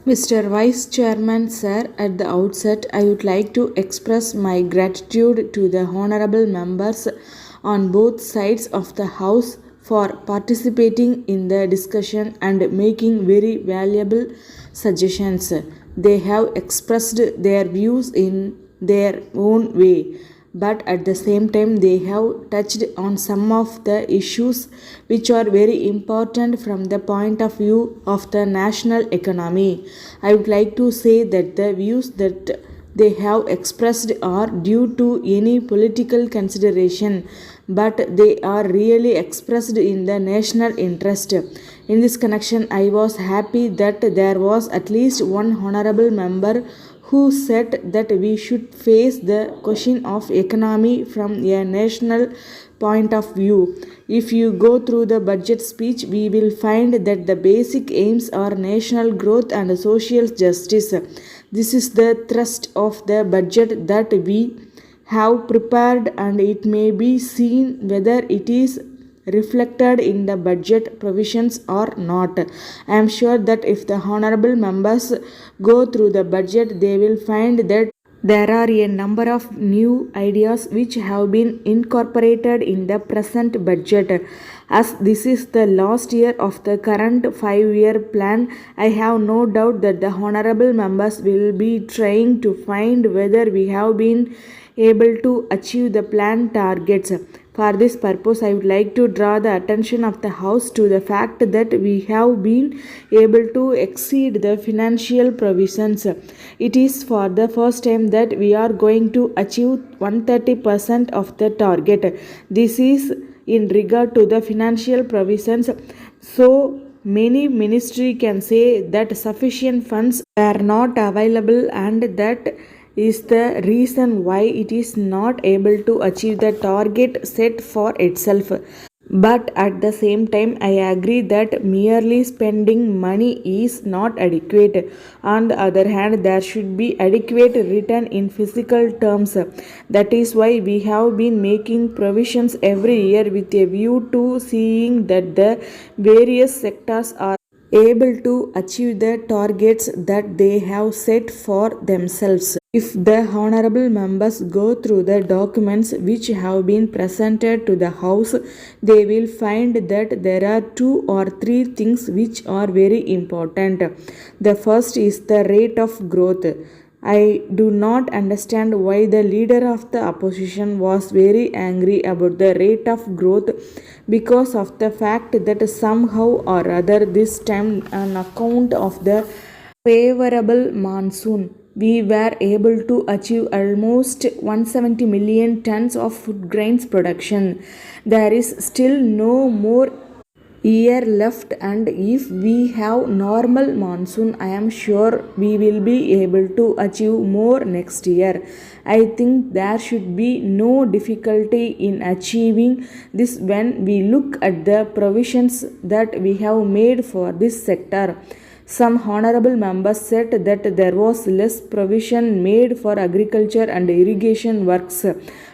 Mr. Vice Chairman, sir, at the outset, I would like to express my gratitude to the honorable members on both sides of the House for participating in the discussion and making very valuable suggestions. They have expressed their views in their own way, but at the same time they have touched on some of the issues which are very important from the point of view of the national economy. I would like to say that the views that they have expressed are due to any political consideration, but they are really expressed in the national interest. In this connection, I was happy that there was at least one honorable member who said that we should face the question of economy from a national point of view. If you go through the budget speech, we will find that the basic aims are national growth and social justice. This is the thrust of the budget that we have prepared, and it may be seen whether it is reflected in the budget provisions or not. I am sure that if the honorable members go through the budget, they will find that there are a number of new ideas which have been incorporated in the present budget. As this is the last year of the current 5-year plan, I have no doubt that the honorable members will be trying to find whether we have been able to achieve the planned targets. For this purpose, I would like to draw the attention of the House to the fact that we have been able to exceed the financial provisions. It is for the first time that we are going to achieve 130% of the target. This is in regard to the financial provisions. So many ministry can say that sufficient funds are not available, and that is the reason why it is not able to achieve the target set for itself. But at the same time, I agree that merely spending money is not adequate. On the other hand, there should be adequate return in physical terms. That is why we have been making provisions every year with a view to seeing that the various sectors are able to achieve the targets that they have set for themselves. If the honorable members go through the documents which have been presented to the House, they will find that there are 2 or 3 things which are very important. The first is the rate of growth. I do not understand why the leader of the opposition was very angry about the rate of growth, because of the fact that somehow or other this time, on account of the favorable monsoon, we were able to achieve almost 170 million tons of food grains production. There is still no more year left, and if we have normal monsoon, I am sure we will be able to achieve more next year. I think there should be no difficulty in achieving this when we look at the provisions that we have made for this sector. Some honorable members said that there was less provision made for agriculture and irrigation works.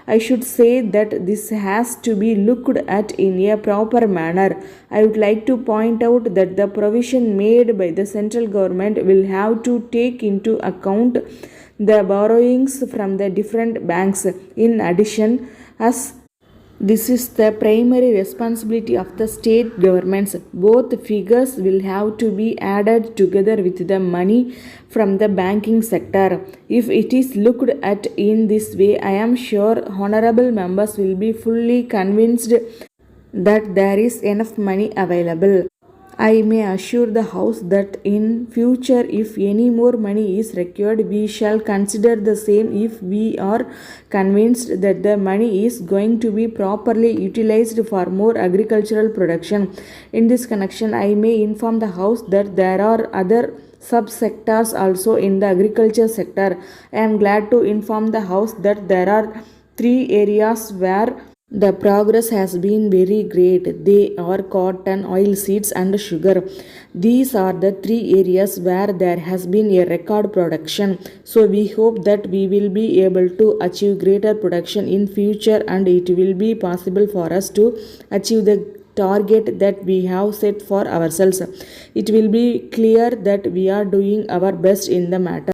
I should say that this has to be looked at in a proper manner. I would like to point out that the provision made by the central government will have to take into account the borrowings from the different banks. In addition, as this is the primary responsibility of the state governments, both figures will have to be added together with the money from the banking sector. If it is looked at in this way, I am sure honorable members will be fully convinced that there is enough money available. I may assure the House that in future, if any more money is required, we shall consider the same if we are convinced that the money is going to be properly utilized for more agricultural production. In this connection, I may inform the House that there are other subsectors also in the agriculture sector. I am glad to inform the House that there are 3 areas where the progress has been very great. They are cotton, oilseeds, and sugar. These are the 3 areas where there has been a record production. So we hope that we will be able to achieve greater production in future, and it will be possible for us to achieve the target that we have set for ourselves. It will be clear that we are doing our best in the matter.